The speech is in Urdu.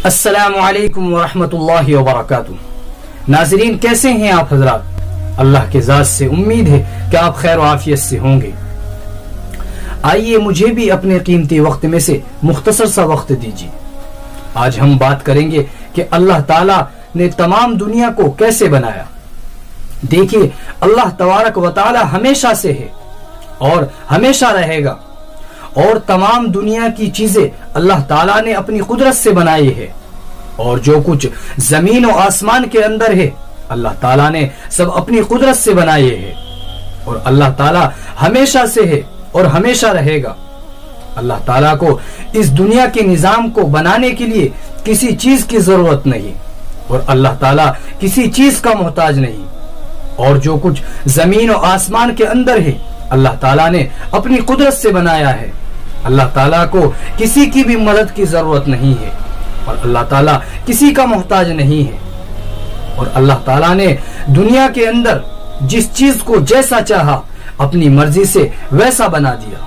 السلام علیکم ورحمۃ اللہ وبرکاتہ۔ ناظرین، کیسے ہیں آپ حضرات؟ اللہ کے ذات سے امید ہے کہ آپ خیر و عافیت سے ہوں گے۔ آئیے مجھے بھی اپنے قیمتی وقت میں سے مختصر سا وقت دیجیے۔ آج ہم بات کریں گے کہ اللہ تعالیٰ نے تمام دنیا کو کیسے بنایا۔ دیکھیے، اللہ تبارک و تعالیٰ ہمیشہ سے ہے اور ہمیشہ رہے گا، اور تمام دنیا کی چیزیں اللہ تعالیٰ نے اپنی قدرت سے بنائی ہے، اور جو کچھ زمین و آسمان کے اندر ہے اللہ تعالیٰ نے سب اپنی قدرت سے بنائے ہے، اور اللہ تعالیٰ ہمیشہ سے ہے اور ہمیشہ رہے گا۔ اللہ تعالیٰ کو اس دنیا کے نظام کو بنانے کے لیے کسی چیز کی ضرورت نہیں، اور اللہ تعالیٰ کسی چیز کا محتاج نہیں، اور جو کچھ زمین و آسمان کے اندر ہے اللہ تعالیٰ نے اپنی قدرت سے بنایا ہے۔ اللہ تعالیٰ کو کسی کی بھی مدد کی ضرورت نہیں ہے، اور اللہ تعالیٰ کسی کا محتاج نہیں ہے، اور اللہ تعالیٰ نے دنیا کے اندر جس چیز کو جیسا چاہا اپنی مرضی سے ویسا بنا دیا۔